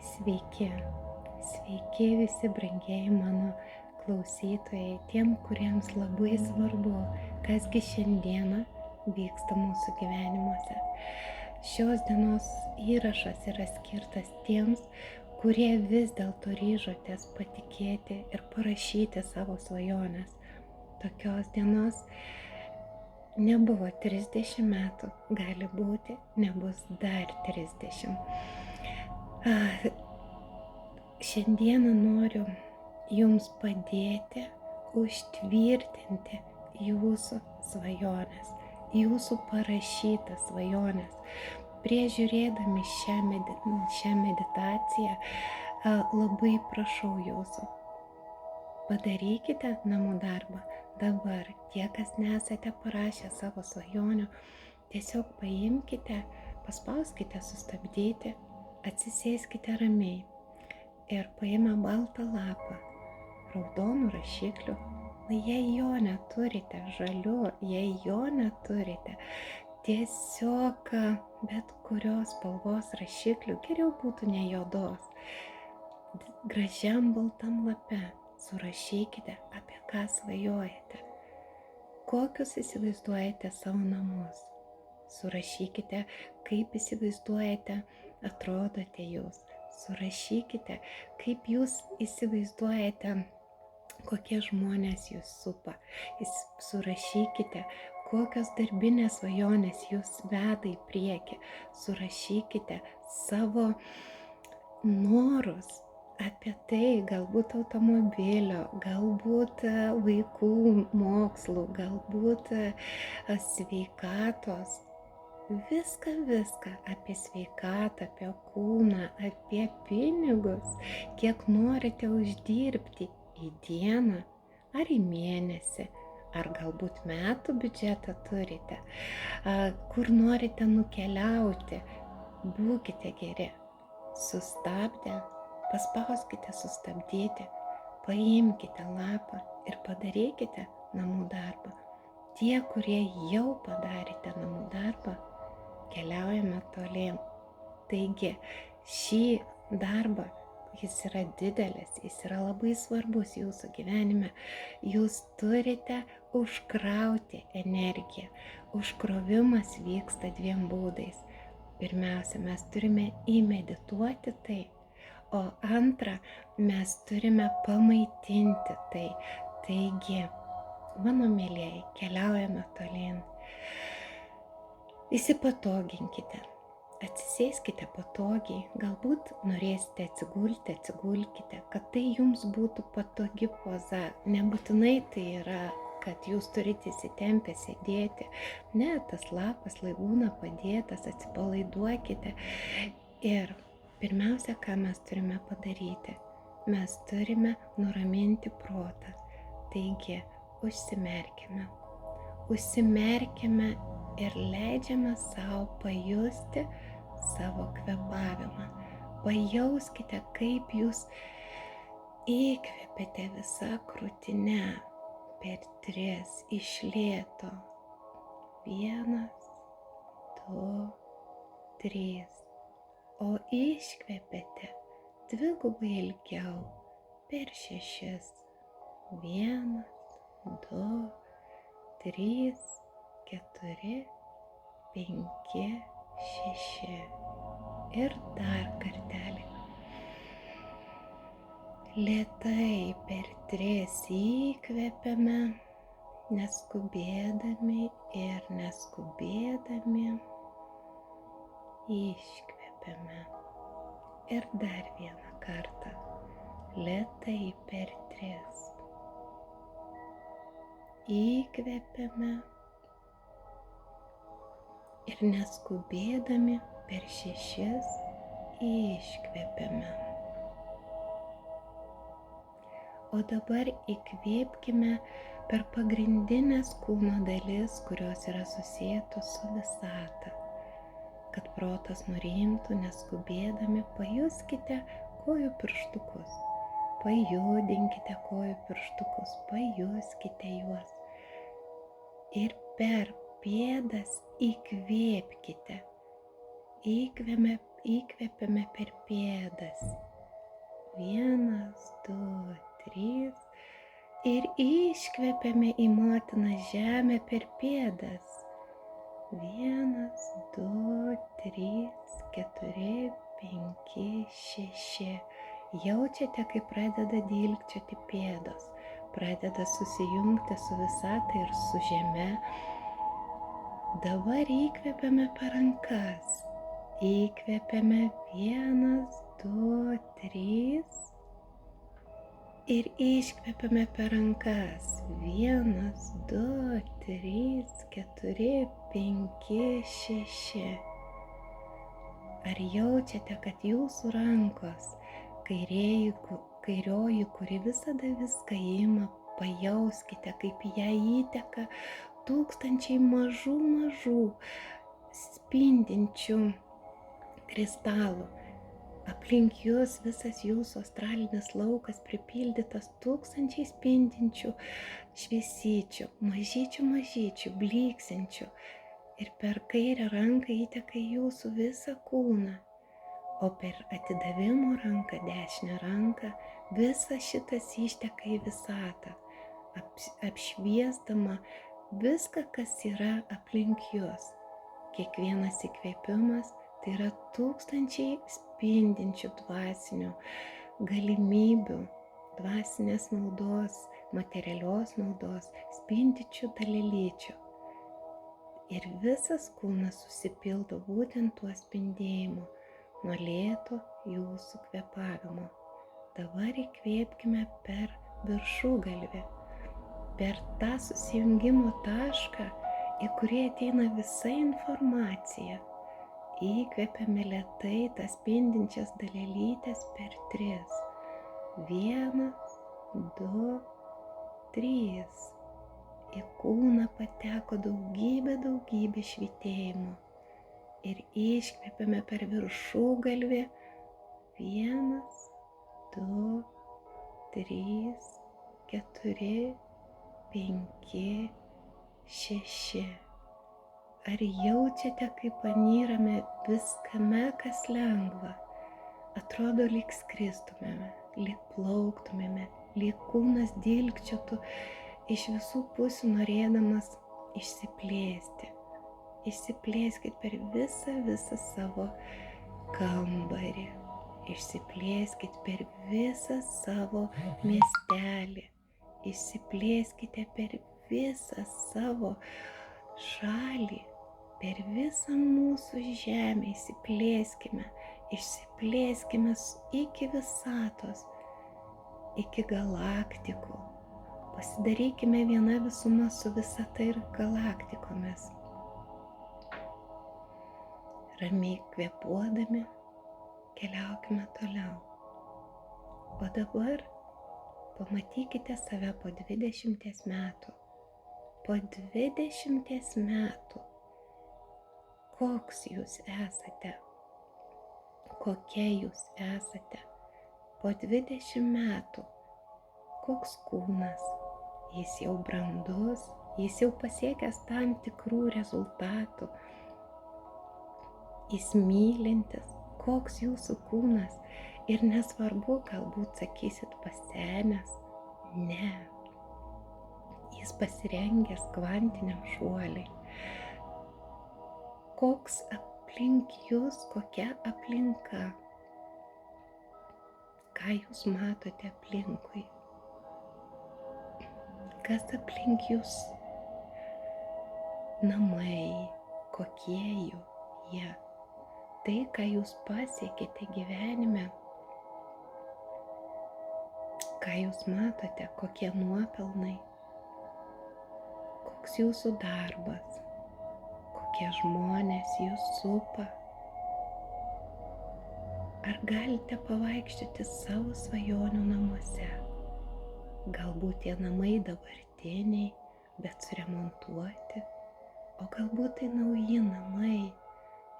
Sveiki, sveiki visi brangieji mano klausytojai, tiem, kuriems labai svarbu, kasgi šiandieną vyksta mūsų gyvenimuose. Šios dienos įrašas yra skirtas tiems, kurie vis dėlto ryžotės patikėti ir parašyti savo svajones. Tokios dienos nebuvo 30 metų, gali būti, nebus dar 30. Šiandieną noriu jums padėti užtvirtinti jūsų svajones, jūsų parašytas svajones. Prieš žiūrėdami šią meditaciją, labai prašau jūsų, padarykite namų darbą. Dabar tie, kas nesate parašę savo svajonių, tiesiog paimkite, paspauskite sustabdyti, atsisėskite ramiai ir paimę baltą lapą, raudonų rašiklių, jei jo neturite, žalių, jei jo neturite, tiesiog bet kurios spalvos rašiklių, geriau būtų ne juodos, gražiam baltam lape surašykite, apie ką svajojate, kokius įsivaizduojate savo namus, surašykite, kaip įsivaizduojate, atrodote jūs, surašykite, kaip jūs įsivaizduojate, kokie žmonės jūs supa, surašykite, kokios darbinės svajonės jūs veda į priekį, surašykite savo norus apie tai, galbūt automobilio, galbūt vaikų mokslų, galbūt sveikatos, viską apie sveikatą, apie kūną, apie pinigus, kiek norite uždirbti į dieną ar į mėnesį, ar galbūt metų biudžetą turite, kur norite nukeliauti, būkite geri, sustabdę, paspauskite sustabdyti, paimkite lapą ir padarykite namų darbą. Tie, kurie jau padarėte namų darbą, keliaujame tolyn. Taigi, šį darbą, jis yra didelis, jis yra labai svarbus jūsų gyvenime. Jūs turite užkrauti energiją. Užkrovimas vyksta 2 būdais. Pirmiausia, mes turime įmedituoti tai, o antra, mes turime pamaitinti tai. Taigi, mano mėlieji, keliaujame tolyn. Įsipatoginkite, atsisėskite patogiai, galbūt norėsite atsigulkite, kad tai jums būtų patogi poza. Nebūtinai tai yra, kad jūs turite įsitempę sėdėti. Ne, tas lapas lai būna padėtas, atsipalaiduokite. Ir pirmiausia, ką mes turime padaryti, mes turime nuraminti protą. Taigi, užsimerkime ir leidžiame savo pajusti savo kvėpavimą. Pajauskite, kaip jūs įkvėpėte visą krūtinę per 3 iš lėto. 1, 2, 3. O iškvėpėte 2 ilgiau per 6. 1, 2, 3, 4, 5, 6. Ir dar kartelį. Lėtai per 3 įkvėpiame, neskubėdami ir neskubėdami iškvėpiame. Ir dar 1 kartą. Lėtai per 3. Įkvėpiame ir neskubėdami per 6 iškvėpiame. O dabar įkvėpkime per pagrindinės kūno dalis, kurios yra susietos su visata. Kad protas nurimtų, neskubėdami, pajuskite kojų pirštukus. Pajudinkite kojų pirštukus, pajuskite juos. Ir per pėdas įkvėpkite. įkvepiame per pėdas. 1, 2, 3. Ir iškvepiame į motiną žemę per pėdas. 1, 2, 3, 4, 5, 6. Jaučiate, kaip pradeda dilgčioti pėdos, pradeda susijungti su visata ir su žeme. Dabar įkvepiame per rankas. Įkvepiame 1, 2, 3. Ir iškvepiame per rankas. 1, 2, 3, 4, 5, 6. Ar jaučiate, kad jūsų rankos, kairioji, kuri visada viską ima, pajauskite, kaip į ją įteka tūkstančiai mažų spindinčių kristalų. Aplink jūs visas jūsų astralinis laukas pripildytas tūkstančiai spindinčių šviesyčių, mažyčių, blyksinčių. Ir per kairę ranką įteka į jūsų visą kūną, o per atidavimo ranką, dešinę ranką, visas šitas išteka į visatą, apšviesdama viską, kas yra aplink jūs. Kiekvienas įkvėpimas tai yra tūkstančiai spindinčių dvasinių galimybių, dvasinės naudos, materialios naudos, spindinčių dalelyčių. Ir visas kūnas susipildo būtent tuo spindėjimu, nuo lėto jūsų kvėpavimo. Dabar įkvėpkime per viršugalvį, per tą susijungimo tašką, į kurį ateina visa informacija. Įkvėpiame lėtai tas spindinčias dalelytes per 3. 1, 2, 3. Į kūną pateko daugybė švytėjimų. Ir iškvepiame per viršugalvį. 1, 2, 3, 4, 5, 6. Ar jaučiate, kaip panyrame viskame, kas lengva? Atrodo, lyg skristumėme, lyg plauktumėme, lyg kūnas dilgčiotų iš visų pusių norėdamas išsiplėsti. Išsiplėskit per visą savo kambarį. Išsiplėskit per visą savo miestelį. Išsiplėskite per visą savo šalį, per visą mūsų žemę. Išsiplėskime iki visatos, iki galaktikų. Pasidarykime viena visuma su visata ir galaktikomis. Ramiai kvėpuodami keliaukime toliau. O dabar pamatykite save po 20 metų. Po 20 metų. Koks jūs esate? Kokia jūs esate? Po 20 metų. Koks kūnas? Jis jau brandus, jis jau pasiekęs tam tikrų rezultatų. Jis mylintis, koks jūsų kūnas. Ir nesvarbu, galbūt sakysit pasenęs. Ne. Jis pasirengęs kvantiniam šuoliui. Koks aplink jūs, kokia aplinka. Ką jūs matote aplinkui? Kas aplink jūs? Namai, kokie jie? Tai, ką jūs pasiekėte gyvenime, ką jūs matote, kokie nuopelnai, koks jūsų darbas, kokie žmonės jūs supa. Ar galite pavaikščioti savo svajonių namuose? Galbūt tie namai dabartiniai, bet suremontuoti, o galbūt tai nauji namai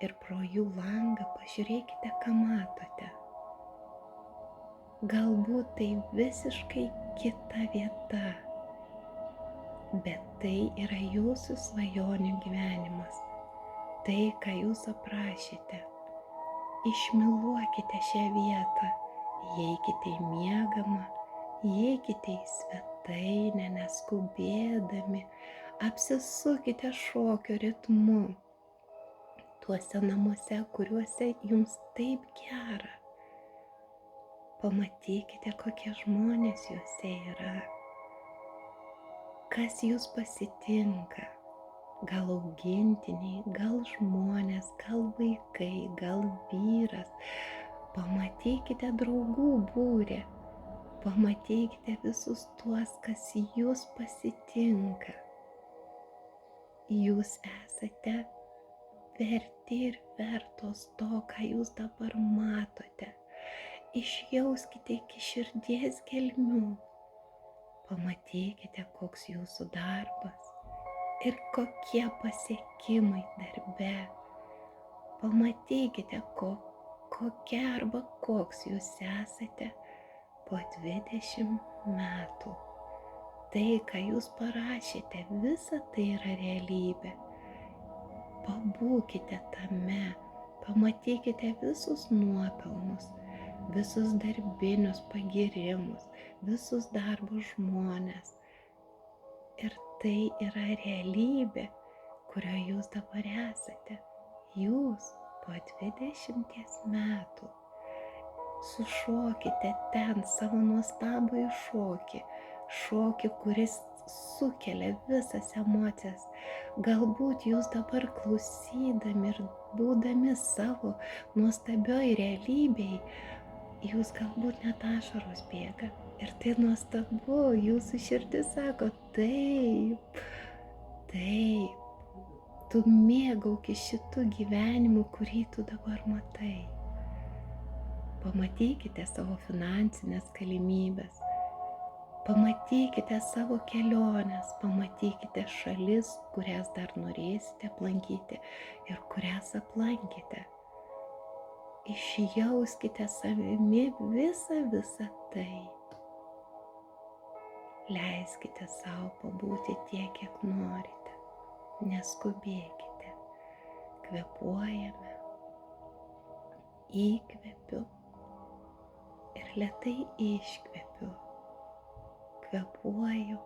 ir pro jų langą pažiūrėkite, ką matote. Galbūt tai visiškai kita vieta, bet tai yra jūsų svajonių gyvenimas, tai, ką jūs aprašėte. išmyluokite šią vietą, įeikite į miegamą, įeikite į svetainę neskubėdami, apsisukite šokio ritmu, tuose namuose, kuriuose jums taip gera. Pamatykite, kokie žmonės juose yra, kas jūs pasitinka, gal augintiniai, gal žmonės, gal vaikai, gal vyras. Pamatykite draugų būrį, pamatykite visus tuos, kas jūs pasitinka. Jūs esate verti ir vertos to, ką jūs dabar matote. Išjauskite iki širdies gelmių. Pamatykite, koks jūsų darbas ir kokie pasiekimai darbe. Pamatykite, kokia arba koks jūs esate po 20 metų. Tai, ką jūs parašėte, visa tai yra realybė. Pabūkite tame, pamatykite visus nuopelnus, visus darbinius pagyrimus, visus darbo žmones. Ir tai yra realybė, kurioje jūs dabar esate. Jūs po 20 metų sušokite ten savo nuostabųjį šokį, kuris sukelia visas emocijas. Galbūt jūs dabar klausydami ir būdami savo nuostabioj realybėj, jūs galbūt net ašaros bėga. Ir tai nuostabu, jūsų širdis sako, taip, tu mėgaukis šitų gyvenimų, kurį tu dabar matai. Pamatykite savo finansinės galimybės, pamatykite savo keliones, pamatykite šalis, kurias dar norėsite aplankyti ir kurias aplankėte. Išjauskite savimi visą tai. Leiskite savo pabūti tiek, kiek norite. Neskubėkite. Kvėpuojame. Įkvepiu ir lėtai iškvepiu. Kvėpuoju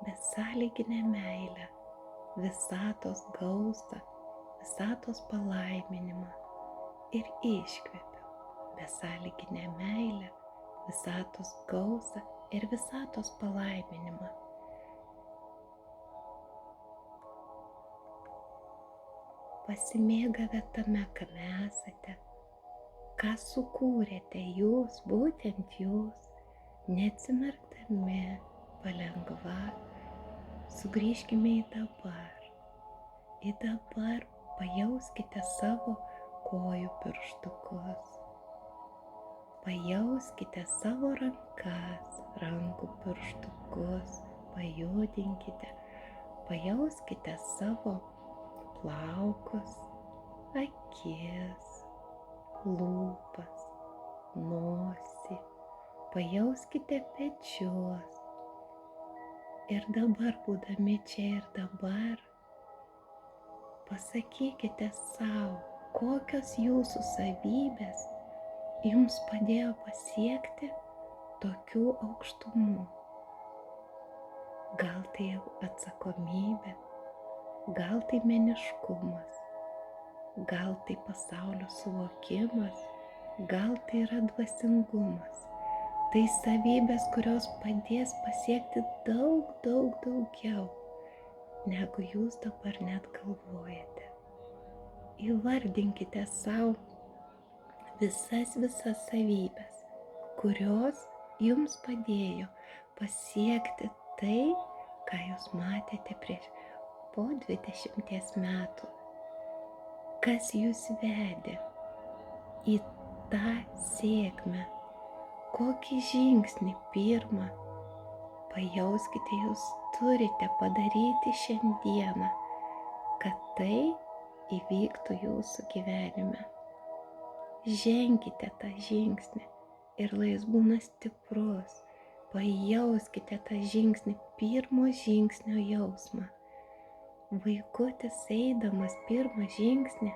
besąlyginę meilę, visatos gausą, visatos palaiminimą. Ir iškvepiu besąlyginę meilę, visatos gausą ir visatos palaiminimą. Pasimėgavę tame, kame esate, ką sukūrėte jūs, būtent jūs, neatsimerkdami, palengva, sugrįžkime į dabar. Į dabar pajauskite savo kojų pirštukus. Pajauskite savo rankas, rankų pirštukus, pajudinkite. Pajauskite savo plaukus, akis, lūpas, nosį. Pajauskite pečius. Ir dabar, būdami čia ir dabar, pasakykite savo, kokios jūsų savybės jums padėjo pasiekti tokių aukštumų. Gal tai atsakomybė, gal tai meniškumas, gal tai pasaulio suvokimas, gal tai yra dvasingumas. Tai savybės, kurios padės pasiekti daug daugiau, negu jūs dabar net galvojate. Įvardinkite savo visas savybės, kurios jums padėjo pasiekti tai, ką jūs matėte po 20 metų. Kas jūs vedė į tą sėkmę, kokį žingsnį pirmą, pajauskite, jūs turite padaryti šiandieną, kad tai įvyktų jūsų gyvenime. Ženkite tą žingsnį ir lai jis būna stiprus. Pajauskite tą žingsnį, pirmo žingsnio jausmą. Vaikutis eidamas pirmą žingsnį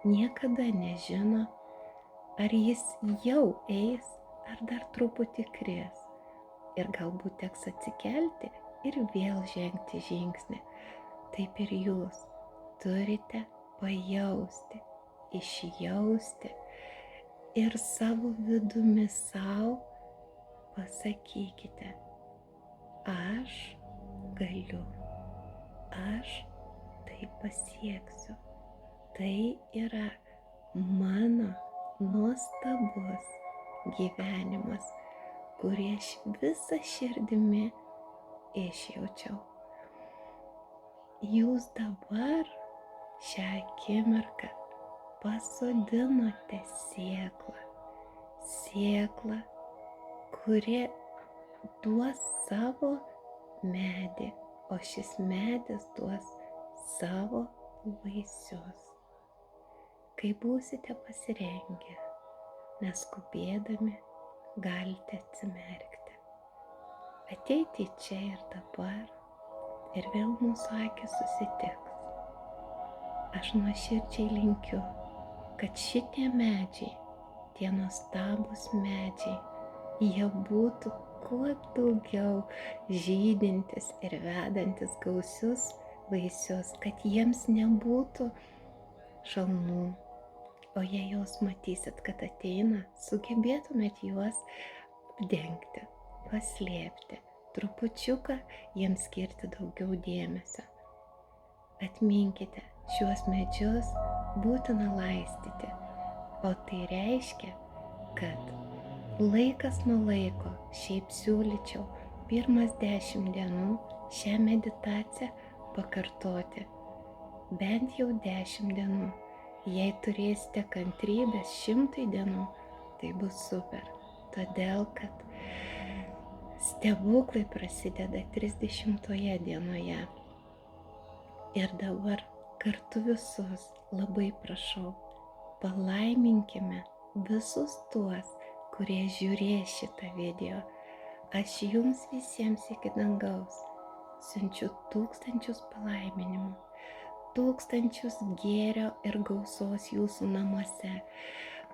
niekada nežino, ar jis jau eis, ar dar truputį kris. Ir galbūt teks atsikelti ir vėl žengti žingsnį. Taip ir jūs turite pajausti, išjausti ir savo vidumi savo pasakykite, aš galiu, aš tai pasieksiu. Tai yra mano nuostabus gyvenimas, kurį aš visą širdimi išjaučiau. Jūs dabar šią akimirką pasodinote sėklą, kuri duos savo medį, o šis medis duos savo vaisius. Kai būsite pasirengę, neskubėdami, galite atsimerkti, ateiti čia ir dabar, ir vėl mūsų akys susitiks. Aš nuoširdžiai linkiu, kad šitie medžiai, tie nuostabūs medžiai, jie būtų kuo daugiau žydintis ir vedantis gausius vaisius, kad jiems nebūtų šalnų. O jei jūs matysit, kad ateina, sugebėtumėt juos apdengti, paslėpti, trupučiuką jiems skirti daugiau dėmesio. Atminkite, šiuos medžius būtina laistyti, o tai reiškia, kad laikas nuo laiko, šiaip siūlyčiau, pirmas 10 dienų šią meditaciją pakartoti, bent jau 10 dienų. Jei turėsite kantrybės 100 dienų, tai bus super, todėl kad stebuklai prasideda 30 dienoje. Ir dabar kartu visus labai prašau, palaiminkime visus tuos, kurie žiūrės šitą video. Aš jums visiems iki dangaus siunčiu 1000 palaiminimų. 1000 gėrio ir gausos jūsų namuose,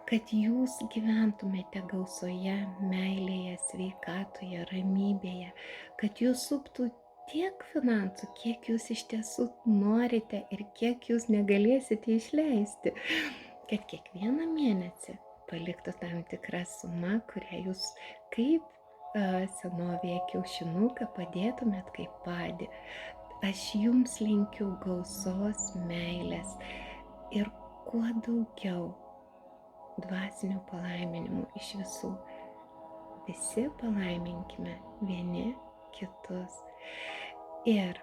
kad jūs gyventumėte gausoje, meilėje, sveikatoje, ramybėje, kad jūs suptų tiek finansų, kiek jūs iš tiesų norite ir kiek jūs negalėsite išleisti, kad kiekvieną mėnesį paliktų tam tikrą sumą, kurią jūs kaip senovėje kiaušinuką padėtumėt kaip padį. Aš jums linkiu gausos, meilės ir kuo daugiau dvasinių palaiminimų iš visų. Visi palaiminkime vieni kitus. Ir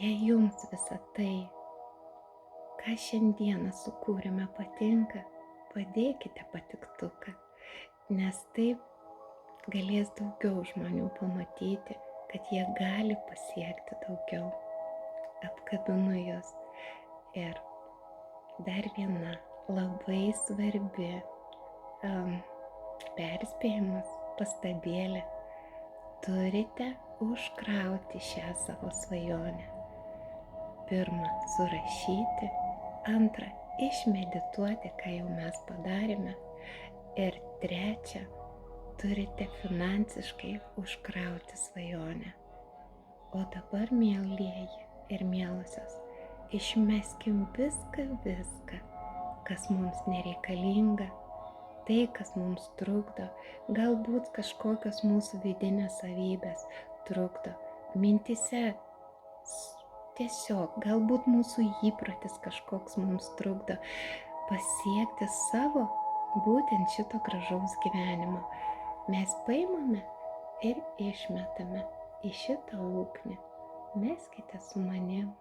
jei jums visa tai, ką šiandieną sukūrėme, patinka, padėkite patiktuką, nes taip galės daugiau žmonių pamatyti, kad jie gali pasiekti daugiau. Apkabinu jūs. Ir dar viena labai svarbi perspėjimas, pastabėlė. Turite užkrauti šią savo svajonę. 1. Surašyti. 2. Išmedituoti, ką jau mes padarėme. Ir 3. Turite finansiškai užkrauti svajonę. O dabar, mielieji ir mielosios, išmeskim viską, kas mums nereikalinga, tai, kas mums trukdo, galbūt kažkokios mūsų vidinės savybės trukdo, mintise tiesiog, galbūt mūsų įprotis kažkoks mums trukdo pasiekti savo būtent šito gražaus gyvenimo. Mes paimame ir išmetame į šitą ugnį. Meskite su manim.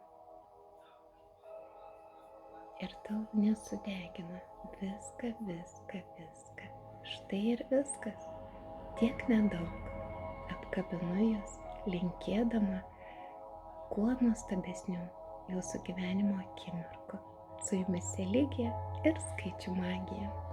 Ir tau nesudegina viską. Štai ir viskas. Tiek nedaug. Apkabinu jūs, linkėdama kuo nuostabesnių jūsų gyvenimo akimirkų. Su jumis Eligija ir skaičių magija.